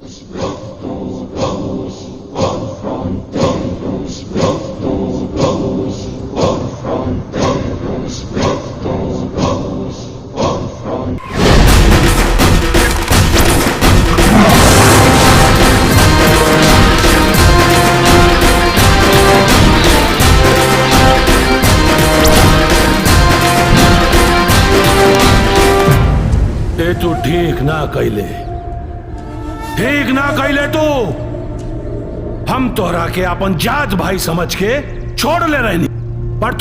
तू ठीक ना कैले तू। हम तोरा के अपन जात भाई समझ के छोड़ ले रहनी, पर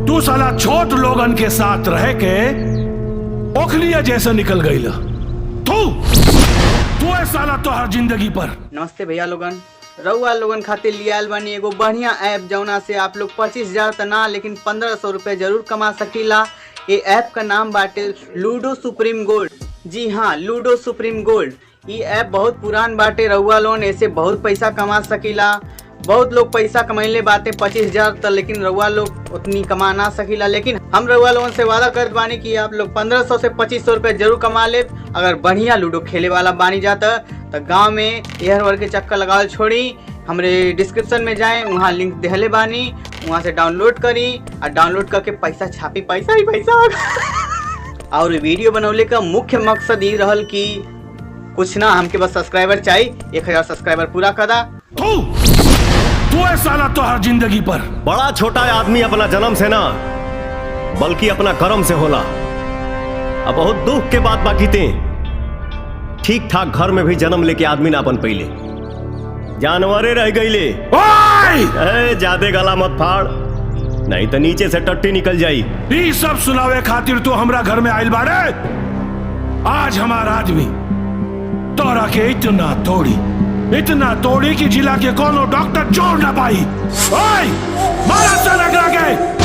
तू साला छोट लोगन के साथ रह के ओखलिया जैसे निकल गई। तू है साला तो हर जिंदगी पर। नमस्ते भैया लोगन, रउआ लोगन खातिर लिया आयल बानी एगो बढ़िया ऐप जौना से आप लोग 25,000 तो ना लेकिन 1,500 रुपए जरूर कमा सकीला। ये ऐप का नाम बाटे लूडो सुप्रीम गोल्ड। जी हाँ, लूडो सुप्रीम गोल्ड। ये ऐप बहुत पुरान बाटे, रउआ लोगन ऐसे बहुत पैसा कमा सकीला। बहुत लोग पैसा कमैले बाटे 25,000 तक, लेकिन रउआ लोग उतनी कमा ना सकीला। लेकिन हम रउआ लोगन से वादा करत बानी कि आप लोग 1,500 से 2,500 रुपए जरूर कमा ले। अगर बढ़िया लूडो खेले वाला बानी जाता तो गांव में एहर वर के चक्कर लगावल छोड़ी, हमरे डिस्क्रिप्शन में जाएं, वहाँ लिंक देहले बानी, वहाँ से डाउनलोड करी और डाउनलोड करके पैसा छापी, पैसा ही पैसा। और वीडियो बनौले का मुख्य मकसद ये रहल कि कुछ ना, हमके बस सब्सक्राइबर चाहिए, 1,000 सब्सक्राइबर पूरा करा। तू है साला तो हर जिंदगी पर। बड़ा छोटा आदमी अपना जन्म से ना बल्कि अपना कर्म से होला। अब बहुत दुख के बात बाकी थे, ठीक ठाक घर में भी जन्म लेके आदमी ना अपन पहले जानवरे रह गईले। जादे गला मत फाड़, नहीं तो नीचे से टट्टी निकल जाई। ये सब सुनावे खातिर तो हमरा घर में आइल बारे। आज हमारा आदमी तोरा के इतना तोड़ी कि जिला के कोनो डॉक्टर जोड़ ना पाई। मारा से लगा के।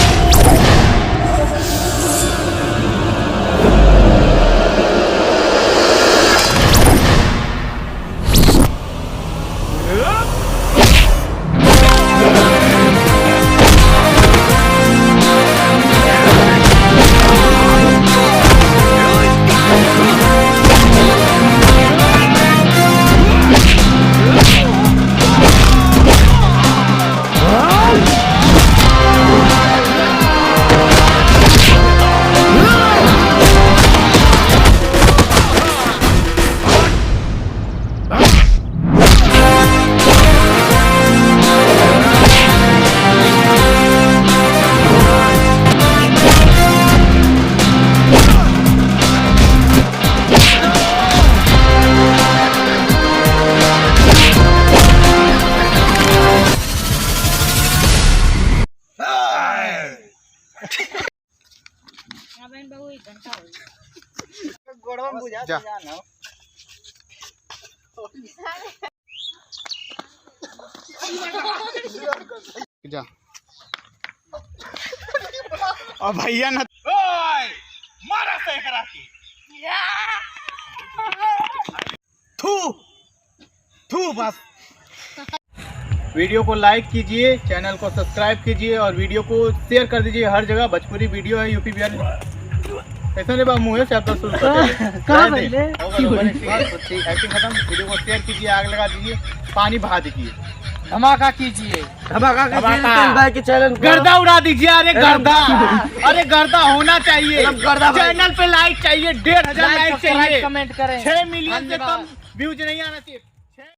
जा। जा। और भैया ना मारा से करा के थू बस। वीडियो को लाइक कीजिए, चैनल को सब्सक्राइब कीजिए और वीडियो को शेयर कर दीजिए हर जगह। भोजपुरी वीडियो है, यूपी बिहार ऐसा नहीं मुँह से आप शुरू खत्म। वीडियो को शेयर कीजिए, आग लगा दीजिए, पानी बहा दीजिए, धमाका कीजिए, गर्दा उड़ा दीजिए। अरे गर्दा होना चाहिए, चैनल पे लाइक चाहिए, 1,500 लाइक चाहिए, कमेंट करें, 6 मिलियन से कम व्यूज नहीं आना चाहिए।